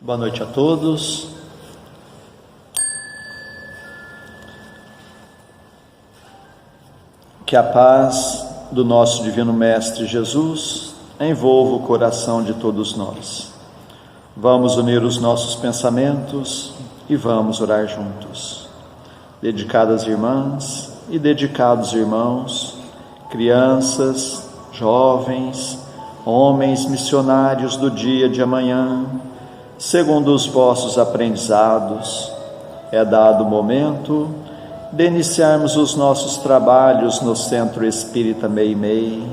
Boa noite a todos. Que a paz do nosso Divino Mestre Jesus envolva o coração de todos nós. Vamos unir os nossos pensamentos e vamos orar juntos. Dedicadas irmãs e dedicados irmãos, crianças, jovens, homens missionários do dia de amanhã, segundo os vossos aprendizados, é dado o momento de iniciarmos os nossos trabalhos no Centro Espírita Meimei,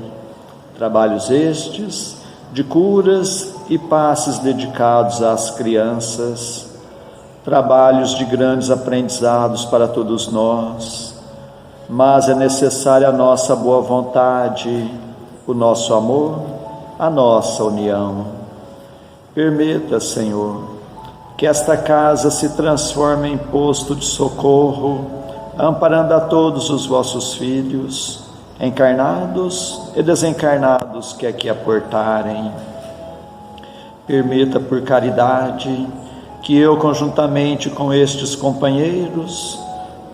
trabalhos estes de curas e passes dedicados às crianças, trabalhos de grandes aprendizados para todos nós, mas é necessária a nossa boa vontade, o nosso amor, a nossa união. Permita, Senhor, que esta casa se transforme em posto de socorro, amparando a todos os vossos filhos, encarnados e desencarnados que aqui aportarem. Permita, por caridade, que eu, conjuntamente com estes companheiros,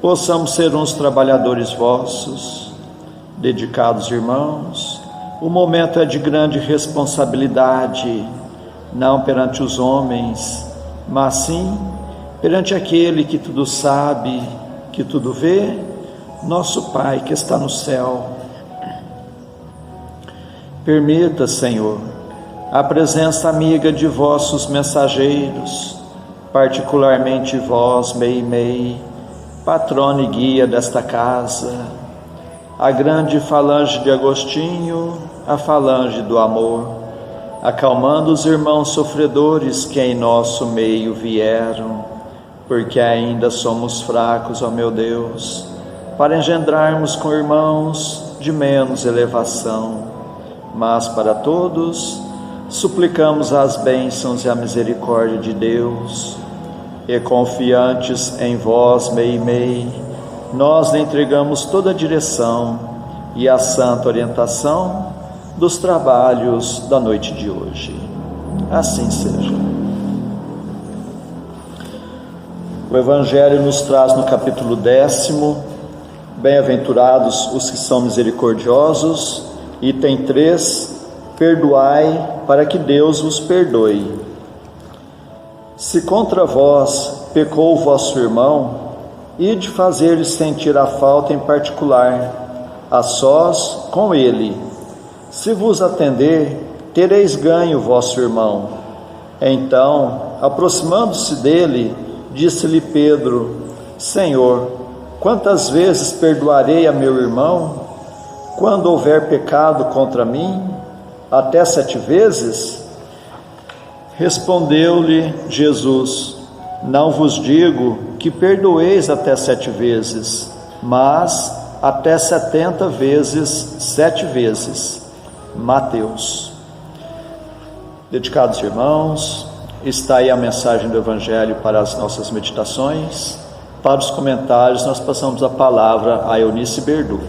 possamos ser uns trabalhadores vossos. Dedicados irmãos, o momento é de grande responsabilidade, não perante os homens, mas sim perante aquele que tudo sabe, que tudo vê, nosso Pai que está no céu. Permita, Senhor, a presença amiga de vossos mensageiros, particularmente vós, Meimei, patrona e guia desta casa, a grande falange de Agostinho, a falange do amor, acalmando os irmãos sofredores que em nosso meio vieram, porque ainda somos fracos, ó meu Deus, para engendrarmos com irmãos de menos elevação, mas para todos suplicamos as bênçãos e a misericórdia de Deus, e confiantes em vós, Meimei, nós lhe entregamos toda a direção e a santa orientação dos trabalhos da noite de hoje. Assim seja. O Evangelho nos traz no capítulo 10, bem-aventurados os que são misericordiosos, item 3, perdoai para que Deus vos perdoe. Se contra vós pecou o vosso irmão, ide fazer-lhe sentir a falta em particular, a sós com ele. Se vos atender, tereis ganho vosso irmão. Então, aproximando-se dele, disse-lhe Pedro: Senhor, quantas vezes perdoarei a meu irmão, quando houver pecado contra mim? Até 7 vezes? Respondeu-lhe Jesus: Não vos digo que perdoeis até 7 vezes, mas até 70 vezes 7 vezes. Mateus. Dedicados irmãos, está aí a mensagem do Evangelho para as nossas meditações. Para os comentários, nós passamos a palavra a Eunice Berdu.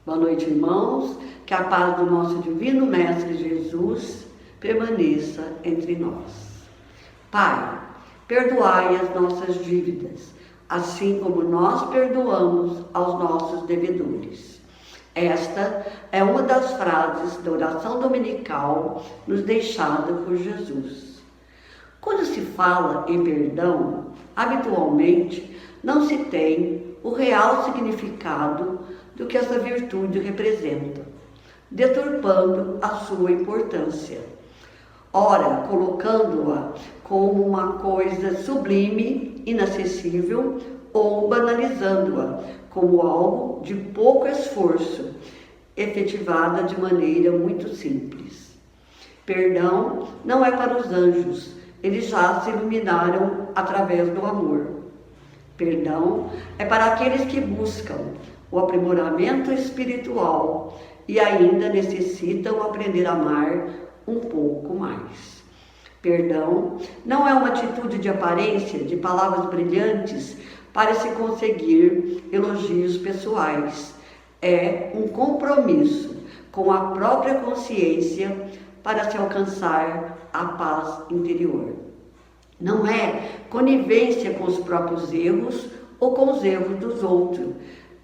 Boa noite, irmãos. Que a paz do nosso Divino Mestre Jesus permaneça entre nós. Pai, perdoai as nossas dívidas, assim como nós perdoamos aos nossos devedores. Esta é uma das frases da oração dominical nos deixada por Jesus. Quando se fala em perdão, habitualmente não se tem o real significado do que essa virtude representa, deturpando a sua importância. Ora, colocando-a como uma coisa sublime, inacessível, ou banalizando-a como algo de pouco esforço, efetivada de maneira muito simples. Perdão não é para os anjos, eles já se iluminaram através do amor. Perdão é para aqueles que buscam o aprimoramento espiritual e ainda necessitam aprender a amar um pouco mais. Perdão não é uma atitude de aparência, de palavras brilhantes para se conseguir elogios pessoais. É um compromisso com a própria consciência para se alcançar a paz interior. Não é conivência com os próprios erros ou com os erros dos outros.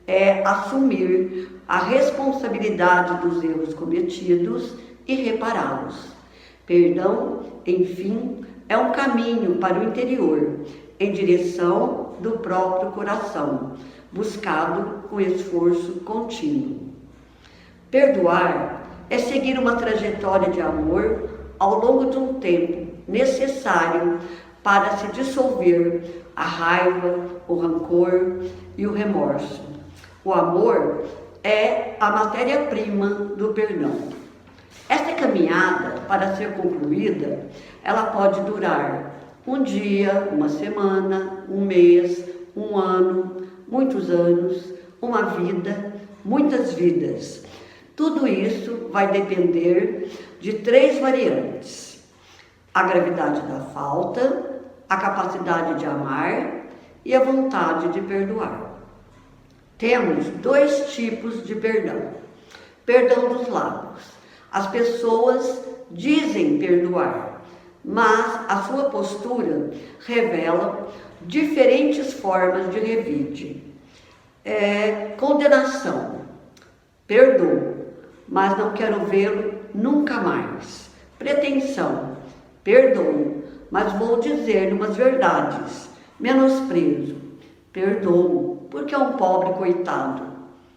É assumir a responsabilidade dos erros cometidos e repará-los. Perdão, enfim, é um caminho para o interior, em direção do próprio coração, buscado com esforço contínuo. Perdoar é seguir uma trajetória de amor ao longo de um tempo necessário para se dissolver a raiva, o rancor e o remorso. O amor é a matéria-prima do perdão. Esta caminhada, para ser concluída, ela pode durar um dia, uma semana, um mês, um ano, muitos anos, uma vida, muitas vidas. Tudo isso vai depender de 3 variantes: a gravidade da falta, a capacidade de amar e a vontade de perdoar. Temos 2 tipos de perdão. Perdão dos lábios. As pessoas dizem perdoar, mas a sua postura revela diferentes formas de revide. Condenação. Perdoo, mas não quero vê-lo nunca mais. Pretensão. Perdoo, mas vou dizer umas verdades. Menosprezo. Perdoo, porque é um pobre coitado.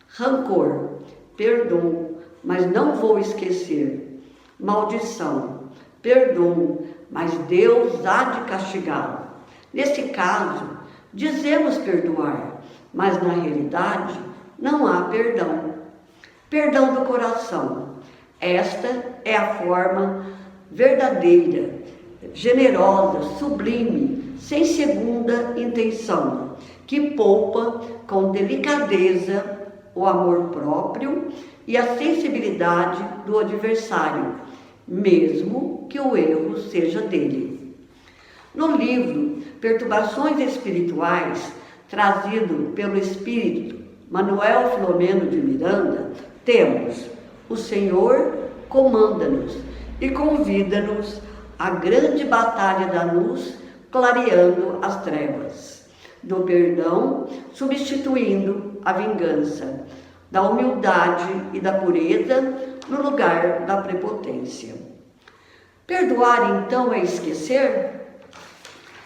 Rancor. Perdoo, mas não vou esquecer. Maldição. Perdoo, mas Deus há de castigá-lo. Nesse caso, dizemos perdoar, mas na realidade não há perdão. Perdão do coração. Esta é a forma verdadeira, generosa, sublime, sem segunda intenção, que poupa com delicadeza o amor próprio e a sensibilidade do adversário, mesmo que o erro seja dele. No livro Perturbações Espirituais, trazido pelo espírito Manuel Filomeno de Miranda, temos: o Senhor comanda-nos e convida-nos à grande batalha da luz, clareando as trevas, do perdão substituindo a vingança, da humildade e da pureza no lugar da prepotência. Perdoar, então, é esquecer?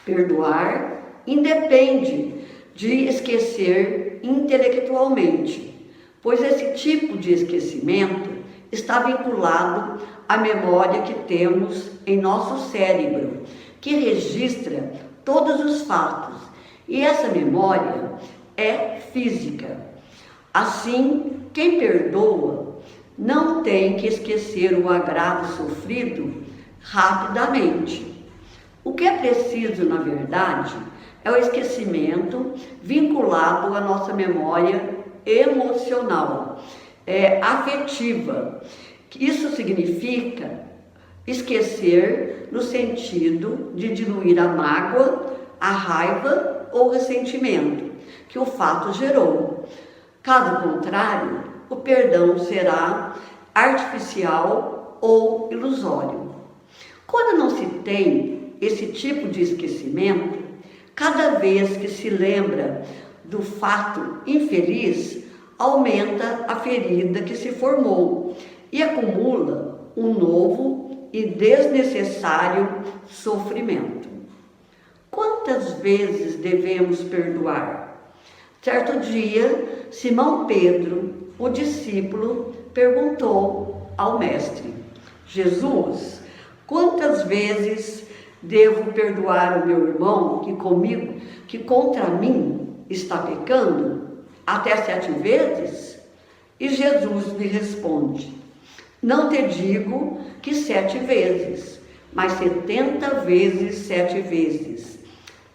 Perdoar independe de esquecer intelectualmente, pois esse tipo de esquecimento está vinculado à memória que temos em nosso cérebro, que registra todos os fatos, e essa memória é física. Assim, quem perdoa não tem que esquecer o agravo sofrido rapidamente. O que é preciso, na verdade, é o esquecimento vinculado à nossa memória emocional, afetiva. Isso significa esquecer no sentido de diluir a mágoa, a raiva ou o ressentimento que o fato gerou. Caso contrário, o perdão será artificial ou ilusório. Quando não se tem esse tipo de esquecimento, cada vez que se lembra do fato infeliz, aumenta a ferida que se formou e acumula um novo e desnecessário sofrimento. Quantas vezes devemos perdoar? Certo dia, Simão Pedro, o discípulo, perguntou ao mestre: Jesus, quantas vezes devo perdoar o meu irmão que contra mim está pecando? Até 7 vezes? E Jesus lhe responde: não te digo que 7 vezes, mas 70 vezes 7 vezes.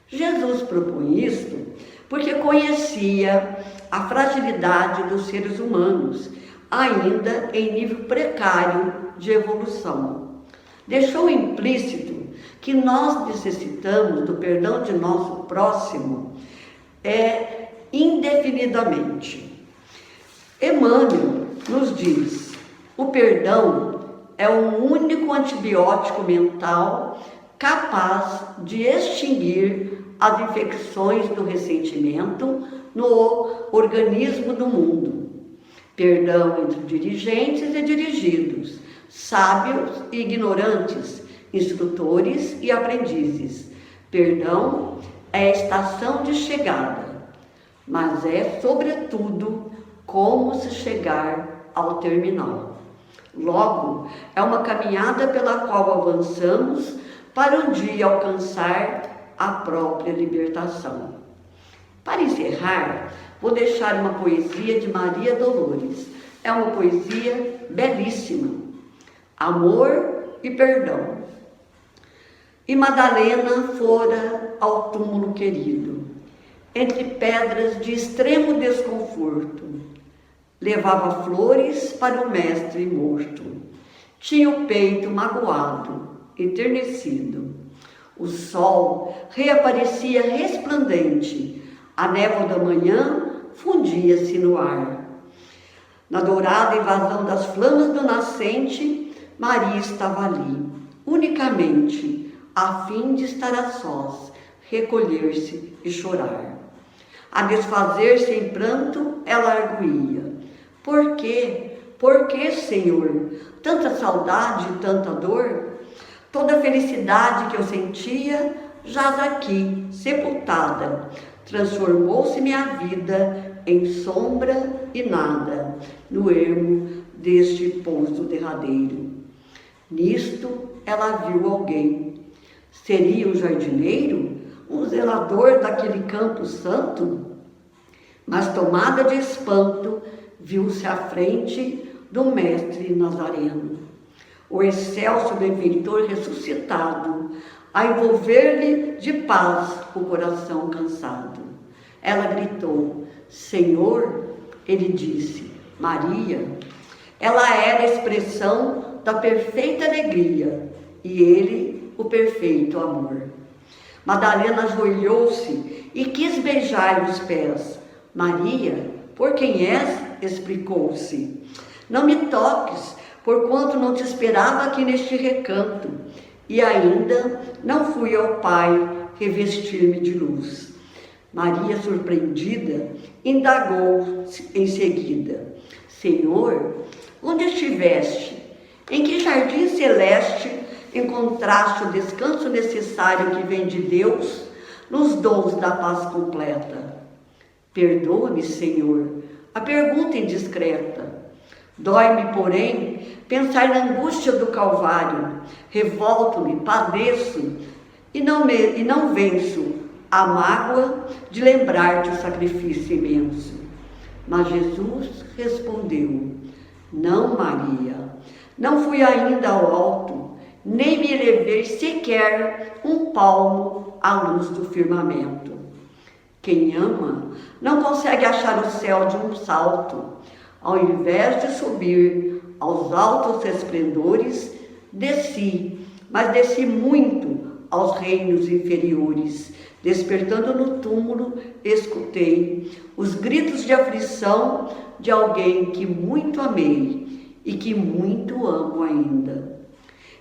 Jesus propõe isto porque conhecia a fragilidade dos seres humanos, ainda em nível precário de evolução. Deixou implícito que nós necessitamos do perdão de nosso próximo indefinidamente. Emmanuel nos diz: o perdão é o único antibiótico mental capaz de extinguir as infecções do ressentimento no organismo do mundo. Perdão entre dirigentes e dirigidos, sábios e ignorantes, instrutores e aprendizes. Perdão é a estação de chegada, mas é, sobretudo, como se chegar ao terminal. Logo, é uma caminhada pela qual avançamos para um dia alcançar a própria libertação. Para encerrar, vou deixar uma poesia de Maria Dolores. É uma poesia belíssima. Amor e perdão. E Madalena fora ao túmulo querido, entre pedras de extremo desconforto. Levava flores para o mestre morto. Tinha o peito magoado, enternecido. O sol reaparecia resplandente. A névoa da manhã fundia-se no ar. Na dourada invasão das flamas do nascente, Maria estava ali, unicamente, a fim de estar a sós, recolher-se e chorar. A desfazer-se em pranto, ela arguía: Por quê? Por quê, Senhor? Tanta saudade e tanta dor? Toda a felicidade que eu sentia jaz aqui, sepultada. Transformou-se minha vida em sombra e nada, no ermo deste pouso derradeiro. Nisto ela viu alguém. Seria um jardineiro? Um zelador daquele campo santo? Mas tomada de espanto, viu-se à frente do mestre Nazareno, o excelso benfeitor ressuscitado, a envolver-lhe de paz o coração cansado. Ela gritou: Senhor, ele disse: Maria. Ela era a expressão da perfeita alegria e ele o perfeito amor. Madalena ajoelhou-se e quis beijar-lhe os pés. Maria, por quem és? Explicou-se. Não me toques, porquanto não te esperava aqui neste recanto, e ainda não fui ao Pai revestir-me de luz. Maria, surpreendida, indagou em seguida: Senhor, onde estiveste? Em que jardim celeste encontraste o descanso necessário que vem de Deus nos dons da paz completa? Perdoa-me, Senhor, a pergunta indiscreta. Dói-me, porém, pensar na angústia do Calvário. Revolto-me, padeço e não venço a mágoa de lembrar-te o sacrifício imenso. Mas Jesus respondeu: Não, Maria, não fui ainda ao alto, nem me elevei sequer um palmo à luz do firmamento. Quem ama não consegue achar o céu de um salto. Ao invés de subir aos altos esplendores, desci, mas desci muito aos reinos inferiores. Despertando no túmulo, escutei os gritos de aflição de alguém que muito amei e que muito amo ainda.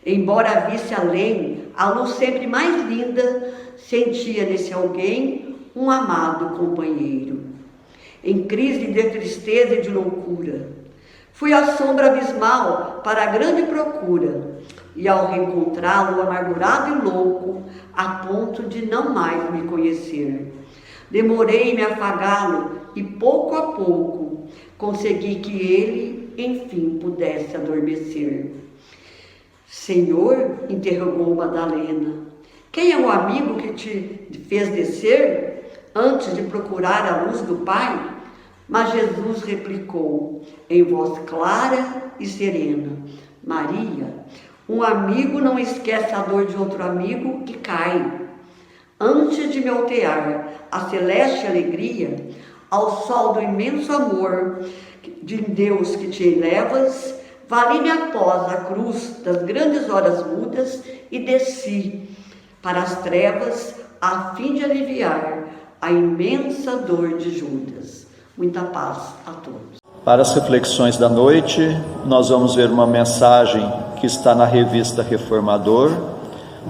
Embora visse além, a luz sempre mais linda, sentia nesse alguém um amado companheiro. Em crise de tristeza e de loucura, fui à sombra abismal para a grande procura, e ao reencontrá-lo amargurado e louco, a ponto de não mais me conhecer. Demorei-me a afagá-lo e pouco a pouco consegui que ele, enfim, pudesse adormecer. Senhor, interrogou Madalena, quem é o amigo que te fez descer antes de procurar a luz do Pai? Mas Jesus replicou em voz clara e serena: Maria, um amigo não esquece a dor de outro amigo que cai. Antes de me altear a celeste alegria, ao sol do imenso amor de Deus que te elevas, vali-me após a cruz das grandes horas mudas e desci para as trevas a fim de aliviar a imensa dor de Judas. Muita paz a todos. Para as reflexões da noite, nós vamos ver uma mensagem que que está na revista Reformador,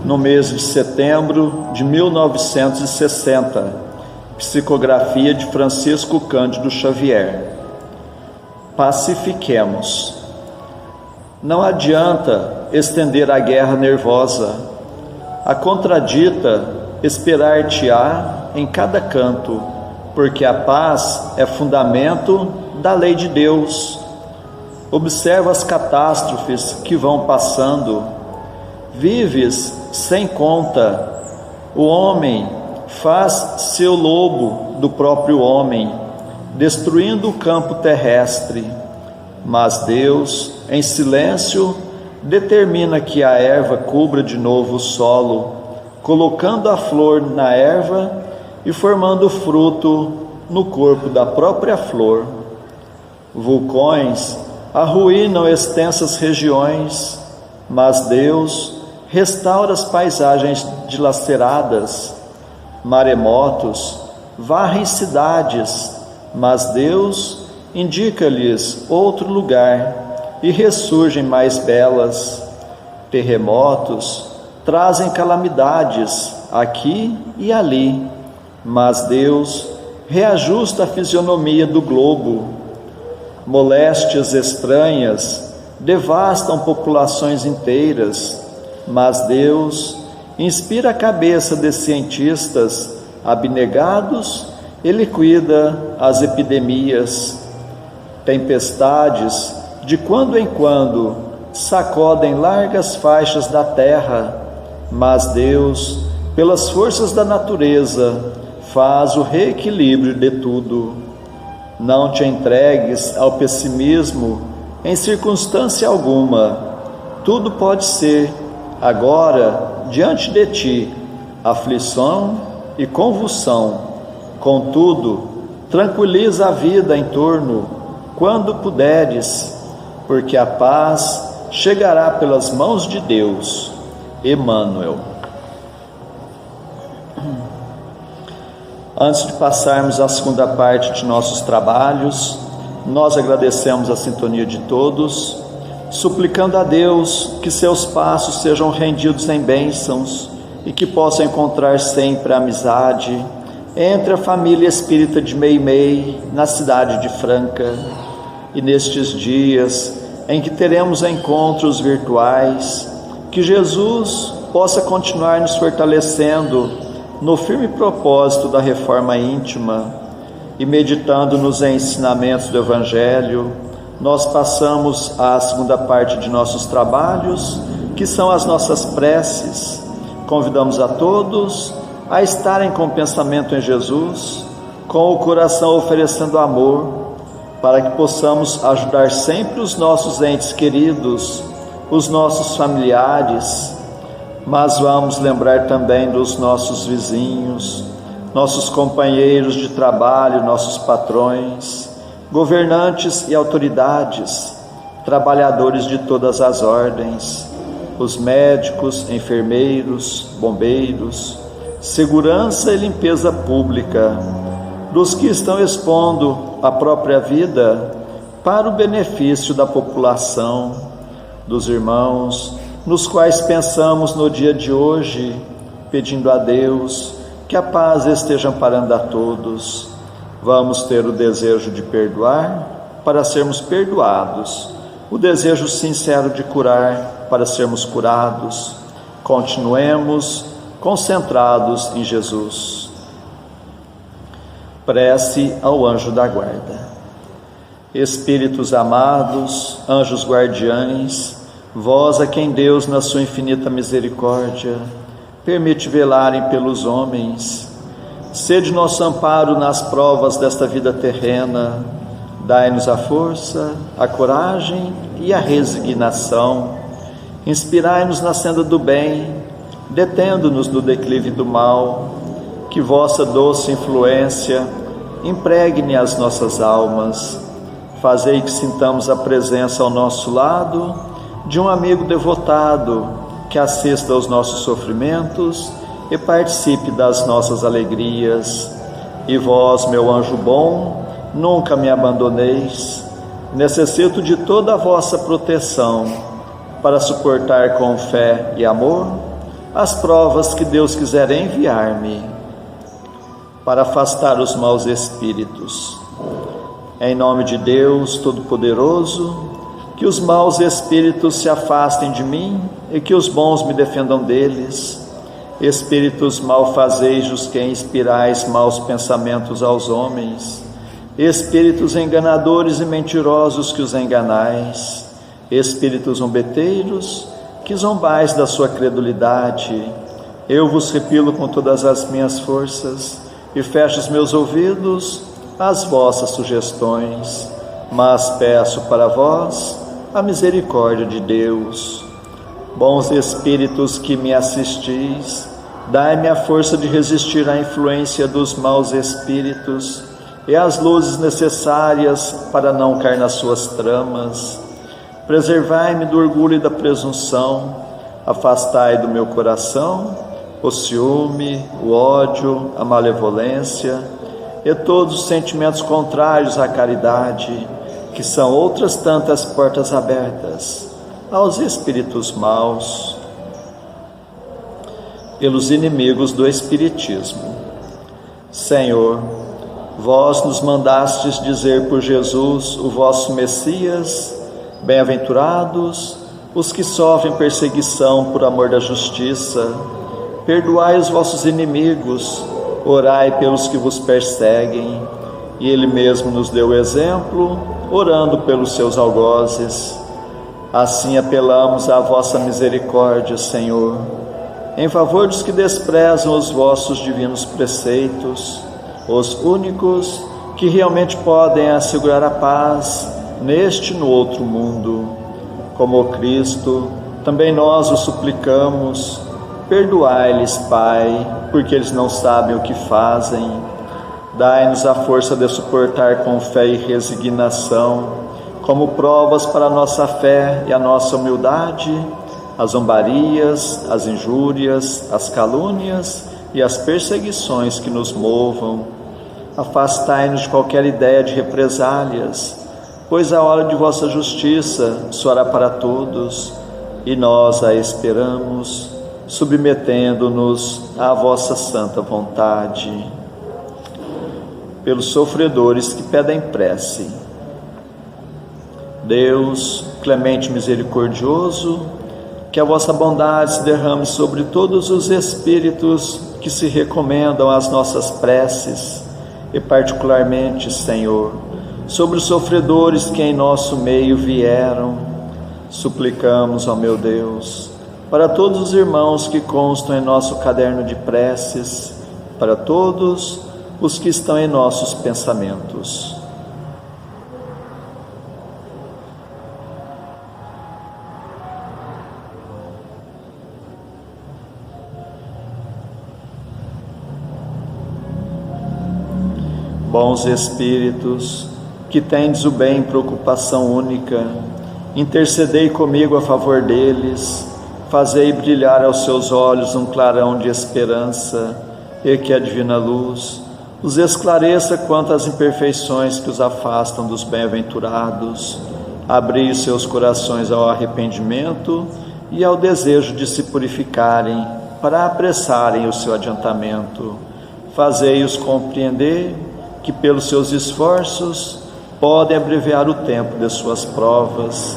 no mês de setembro de 1960, psicografia de Francisco Cândido Xavier. Pacifiquemos. Não adianta estender a guerra nervosa. A contradita esperar-te-á em cada canto, porque a paz é fundamento da lei de Deus. Observa as catástrofes que vão passando. Vives sem conta. O homem faz seu lobo do próprio homem, destruindo o campo terrestre. Mas Deus, em silêncio, determina que a erva cubra de novo o solo, colocando a flor na erva e formando fruto no corpo da própria flor. Vulcões arruinam extensas regiões, mas Deus restaura as paisagens dilaceradas. Maremotos varrem cidades, mas Deus indica-lhes outro lugar e ressurgem mais belas. Terremotos trazem calamidades aqui e ali, mas Deus reajusta a fisionomia do globo. Moléstias estranhas devastam populações inteiras, mas Deus inspira a cabeça de cientistas abnegados e liquida as epidemias. Tempestades, de quando em quando, sacodem largas faixas da terra, mas Deus, pelas forças da natureza, faz o reequilíbrio de tudo. Não te entregues ao pessimismo em circunstância alguma. Tudo pode ser, agora, diante de ti, aflição e convulsão. Contudo, tranquiliza a vida em torno, quando puderes, porque a paz chegará pelas mãos de Deus. Emmanuel. Antes de passarmos à segunda parte de nossos trabalhos, nós agradecemos a sintonia de todos, suplicando a Deus que seus passos sejam rendidos em bênçãos e que possam encontrar sempre a amizade entre a família espírita de Meimei, na cidade de Franca. E nestes dias em que teremos encontros virtuais, que Jesus possa continuar nos fortalecendo no firme propósito da reforma íntima, e meditando nos ensinamentos do Evangelho, nós passamos à segunda parte de nossos trabalhos, que são as nossas preces. Convidamos a todos a estarem com o pensamento em Jesus, com o coração oferecendo amor, para que possamos ajudar sempre os nossos entes queridos, os nossos familiares, mas vamos lembrar também dos nossos vizinhos, nossos companheiros de trabalho, nossos patrões, governantes e autoridades, trabalhadores de todas as ordens, os médicos, enfermeiros, bombeiros, segurança e limpeza pública, dos que estão expondo a própria vida para o benefício da população, dos irmãos nos quais pensamos no dia de hoje, pedindo a Deus que a paz esteja amparando a todos. Vamos ter o desejo de perdoar para sermos perdoados, o desejo sincero de curar para sermos curados. Continuemos concentrados em Jesus. Prece ao anjo da guarda. Espíritos amados, anjos guardiães, vós a quem Deus, na sua infinita misericórdia, permite velarem pelos homens, sede nosso amparo nas provas desta vida terrena, dai-nos a força, a coragem e a resignação, inspirai-nos na senda do bem, detendo-nos no declive do mal, que vossa doce influência impregne as nossas almas, fazei que sintamos a presença ao nosso lado de um amigo devotado que assista aos nossos sofrimentos e participe das nossas alegrias. E vós, meu anjo bom, nunca me abandoneis. Necessito de toda a vossa proteção. para suportar com fé e amor as provas que Deus quiser enviar-me, para afastar os maus espíritos. Em nome de Deus Todo-Poderoso, que os maus espíritos se afastem de mim e que os bons me defendam deles. Espíritos malfazejos que inspirais maus pensamentos aos homens, espíritos enganadores e mentirosos que os enganais, espíritos zombeteiros que zombais da sua credulidade, eu vos repilo com todas as minhas forças e fecho os meus ouvidos às vossas sugestões, mas peço para vós a misericórdia de Deus. Bons espíritos que me assistis, dai-me a força de resistir à influência dos maus espíritos e as luzes necessárias para não cair nas suas tramas. Preservai-me do orgulho e da presunção, afastai do meu coração o ciúme, o ódio, a malevolência e todos os sentimentos contrários à caridade, que são outras tantas portas abertas aos espíritos maus, pelos inimigos do Espiritismo. Senhor, vós nos mandastes dizer por Jesus, o vosso Messias: bem-aventurados os que sofrem perseguição por amor da justiça, perdoai os vossos inimigos, orai pelos que vos perseguem. E Ele mesmo nos deu o exemplo, orando pelos seus algozes. Assim apelamos à vossa misericórdia, Senhor, em favor dos que desprezam os vossos divinos preceitos, os únicos que realmente podem assegurar a paz neste e no outro mundo. Como Cristo, também nós o suplicamos, perdoai-lhes, Pai, porque eles não sabem o que fazem. Dai-nos a força de suportar com fé e resignação, como provas para a nossa fé e a nossa humildade, as zombarias, as injúrias, as calúnias e as perseguições que nos movam. Afastai-nos de qualquer ideia de represálias, pois a hora de vossa justiça soará para todos, e nós a esperamos, submetendo-nos à vossa santa vontade. Pelos sofredores que pedem prece, Deus, clemente e misericordioso, que a vossa bondade se derrame sobre todos os espíritos que se recomendam às nossas preces, e particularmente, Senhor, sobre os sofredores que em nosso meio vieram. Suplicamos, ó meu Deus, para todos os irmãos que constam em nosso caderno de preces, para todos os que estão em nossos pensamentos. Bons espíritos, que tendes o bem em preocupação única, intercedei comigo a favor deles, fazei brilhar aos seus olhos um clarão de esperança, e que a divina luz os esclareça quanto às imperfeições que os afastam dos bem-aventurados. Abri seus corações ao arrependimento e ao desejo de se purificarem, para apressarem o seu adiantamento. Fazei-os compreender que pelos seus esforços podem abreviar o tempo de suas provas.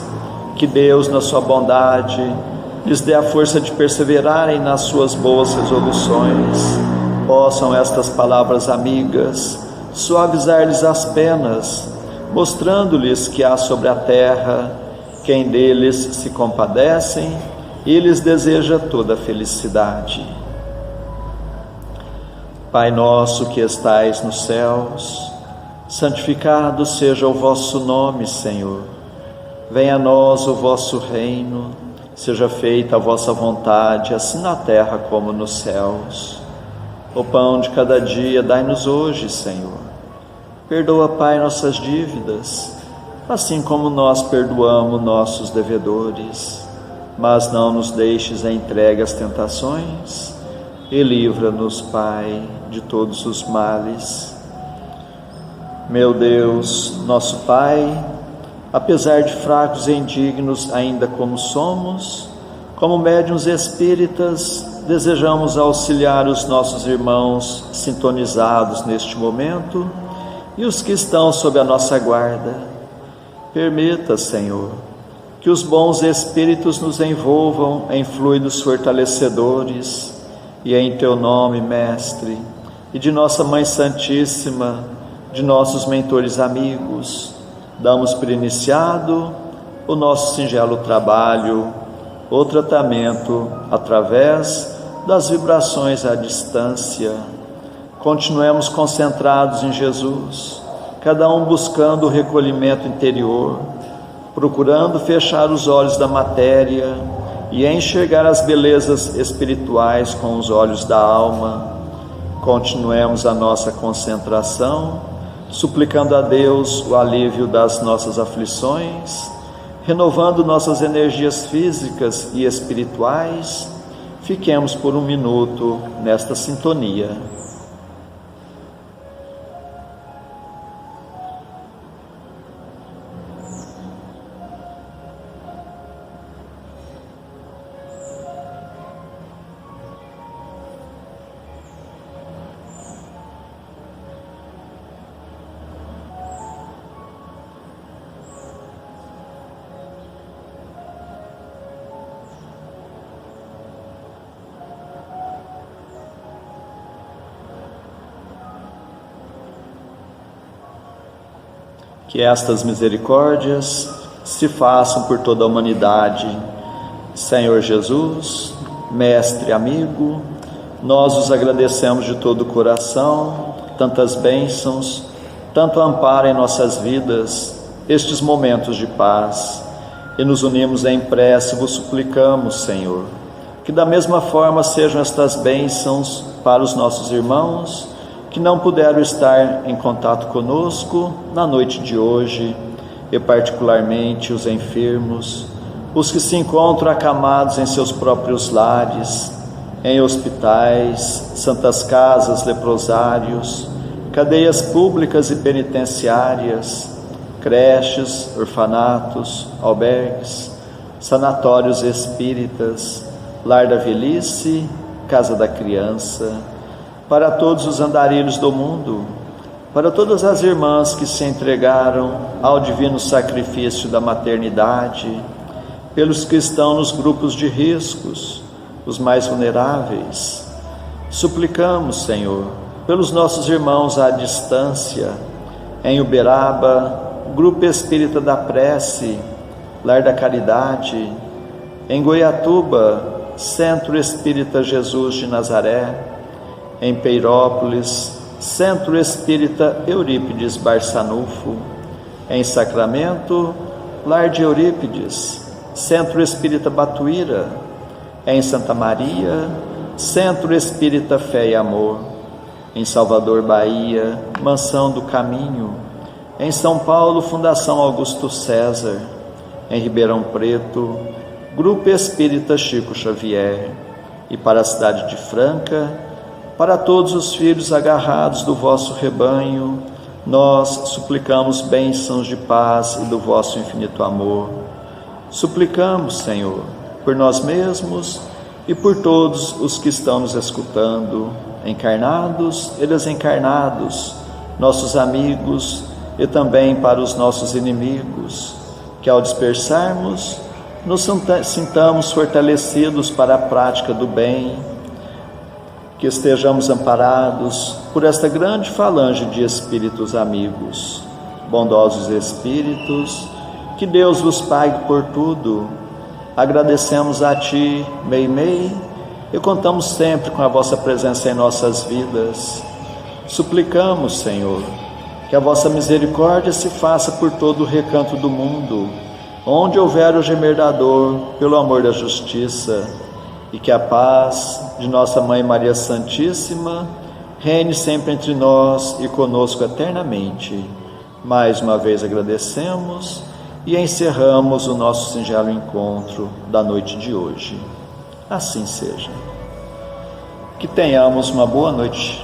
Que Deus, na sua bondade, lhes dê a força de perseverarem nas suas boas resoluções. Possam estas palavras amigas suavizar-lhes as penas, mostrando-lhes que há sobre a terra quem deles se compadecem e lhes deseja toda a felicidade. Pai nosso que estais nos céus, santificado seja o vosso nome, Senhor. Venha a nós o vosso reino, seja feita a vossa vontade, assim na terra como nos céus. O pão de cada dia dai-nos hoje, Senhor. Perdoa, Pai, nossas dívidas, assim como nós perdoamos nossos devedores. Mas não nos deixes entregue às tentações, e livra-nos, Pai, de todos os males. Meu Deus, nosso Pai, apesar de fracos e indignos ainda como somos, como médiuns espíritas, desejamos auxiliar os nossos irmãos sintonizados neste momento e os que estão sob a nossa guarda. Permita, Senhor, que os bons espíritos nos envolvam em fluidos fortalecedores e em Teu nome, Mestre, e de Nossa Mãe Santíssima, de nossos mentores amigos, damos por iniciado o nosso singelo trabalho, o tratamento através das vibrações à distância. Continuemos concentrados em Jesus, cada um buscando o recolhimento interior, procurando fechar os olhos da matéria e enxergar as belezas espirituais com os olhos da alma. Continuemos a nossa concentração, suplicando a Deus o alívio das nossas aflições, renovando nossas energias físicas e espirituais. Fiquemos por um minuto nesta sintonia. Que estas misericórdias se façam por toda a humanidade. Senhor Jesus, Mestre amigo, nós os agradecemos de todo o coração, tantas bênçãos, tanto amparo em nossas vidas, estes momentos de paz, e nos unimos em prece e vos suplicamos, Senhor, que da mesma forma sejam estas bênçãos para os nossos irmãos que não puderam estar em contato conosco na noite de hoje, e particularmente os enfermos, os que se encontram acamados em seus próprios lares, em hospitais, santas casas, leprosários, cadeias públicas e penitenciárias, creches, orfanatos, albergues, sanatórios espíritas, lar da velhice, casa da criança, para todos os andarilhos do mundo, para todas as irmãs que se entregaram ao divino sacrifício da maternidade, pelos que estão nos grupos de riscos, os mais vulneráveis. Suplicamos, Senhor, pelos nossos irmãos à distância, em Uberaba, Grupo Espírita da Prece, Lar da Caridade, em Goiatuba, Centro Espírita Jesus de Nazaré, em Peirópolis, Centro Espírita Eurípides Barçanufo, em Sacramento, Lar de Eurípides, Centro Espírita Batuíra, em Santa Maria, Centro Espírita Fé e Amor, em Salvador, Bahia, Mansão do Caminho, em São Paulo, Fundação Augusto César, em Ribeirão Preto, Grupo Espírita Chico Xavier, e para a cidade de Franca, para todos os filhos agarrados do vosso rebanho, nós suplicamos bênçãos de paz e do vosso infinito amor. Suplicamos, Senhor, por nós mesmos e por todos os que estão nos escutando, encarnados e desencarnados, nossos amigos e também para os nossos inimigos, que ao dispersarmos, nos sintamos fortalecidos para a prática do bem, que estejamos amparados por esta grande falange de espíritos amigos, bondosos espíritos, que Deus vos pague por tudo. Agradecemos a Ti, Meimei, e contamos sempre com a vossa presença em nossas vidas. Suplicamos, Senhor, que a vossa misericórdia se faça por todo o recanto do mundo, onde houver o gemer da dor, pelo amor da justiça, e que a paz de nossa Mãe Maria Santíssima reine sempre entre nós e conosco eternamente. Mais uma vez agradecemos e encerramos o nosso singelo encontro da noite de hoje. Assim seja. Que tenhamos uma boa noite.